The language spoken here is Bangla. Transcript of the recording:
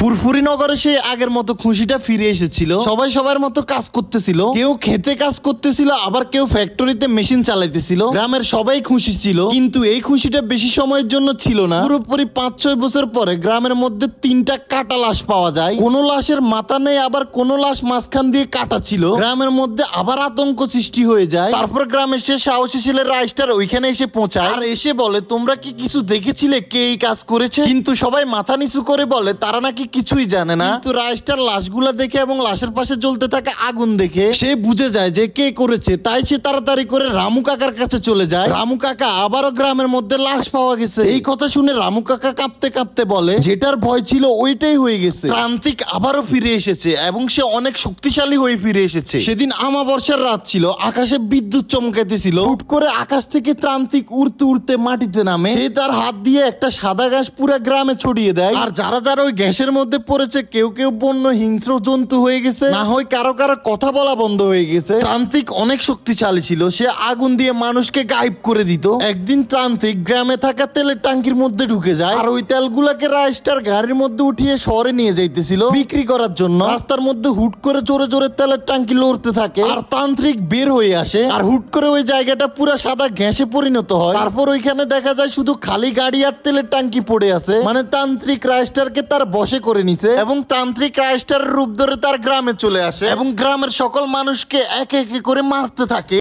ফুরফুরি নগরে সেই আগের মতো খুশিটা ফিরে এসেছিল। সবাই সবার মতো কাজ করতেছিল, কেউ খেতে কাজ করতেছিল, আবার কেউ ফ্যাক্টরিতে মেশিন চালাইতেছিল। গ্রামের সবাই খুশি ছিল, কিন্তু এই খুশিটা বেশি সময়ের জন্য ছিল না। পুরোপুরি 5-6 বছর পরে গ্রামের মধ্যে 3টা কাটা লাশ পাওয়া যায়। কোন লাশের মাথা নেই, আবার কোন লাশ মাঝখান দিয়ে কাটা ছিল। গ্রামের মধ্যে আবার আতঙ্ক সৃষ্টি হয়ে যায়। তারপর গ্রামের সে সাহসী ছেলে রাইস্টার ওইখানে এসে পৌঁছায় আর এসে বলে, তোমরা কি কিছু দেখেছিলে কে এই কাজ করেছে? কিন্তু সবাই মাথা নিচু করে বলে তারা নাকি কিছুই জানে না। কিন্তু রাইস্টার লাশগুলা দেখে এবং লাশের পাশে জ্বলতে থাকা আগুন দেখে সে বুঝে যায় যে কে করেছে। তাই সে তাড়াতাড়ি করে রামু কাকার কাছে চলে যায়। রামু কাকা আবারও গ্রামের মধ্যে লাশ পাওয়া গেছে। এই কথা শুনে রামু কাকা কাঁপতে কাঁপতে বলে, যেটার ভয় ছিল ওইটাই হয়ে গেছে। প্রান্তিক আবারও ফিরে এসেছে এবং সে অনেক শক্তিশালী হয়ে ফিরে এসেছে। সেদিন আমাবর্ষার রাত ছিল, আকাশে বিদ্যুৎ চমকাইতেছিল। হুট করে আকাশ থেকে ত্রান্তিক উড়তে উড়তে মাটিতে নামে। সে তার হাত দিয়ে একটা সাদা ঘাস পুরো গ্রামে ছড়িয়ে দেয়। আর যারা যারা ওই গ্যাসের মধ্যে পড়েছে, কেউ কেউ বন্য হিংস্র জন্তু হয়ে গেছে, না হয় কারো কারো কথা বলা বন্ধ হয়ে গেছে। ত্রান্তিক অনেক শক্তিশালী ছিল, সে আগুন দিয়ে মানুষকে গায়েব করে দিত। একদিন ত্রান্তিক গ্রামে থাকা তেলের টাঙ্কির মধ্যে ঢুকে যায় আর ওই তেলগুলাকে রাইস্টার গাড়ির মধ্যে উঠিয়ে শহরে নিয়ে যাইতেছিল বিক্রি করার জন্য। রাস্তার মধ্যে হুট করে জোরে জোরে তেলের টাঙ্কি লড়তে থাকে আর তান্ত্রিক বের হয়ে আসে আর হুট করে ওই জায়গাটা পুরো সাদা গ্যাসে পরিণত হয়। তারপর ওইখানে দেখা যায় শুধু খালি গাড়ি আর তেলের টাঙ্কি পড়ে আছে। মানে তান্ত্রিক রাইস্টারকে তার বশে করে নিছে এবং তান্ত্রিক রাইস্টারের রূপ ধরে তার গ্রামে চলে আসে এবং গ্রামের সকল মানুষকে একে একে করে মারতে থাকে।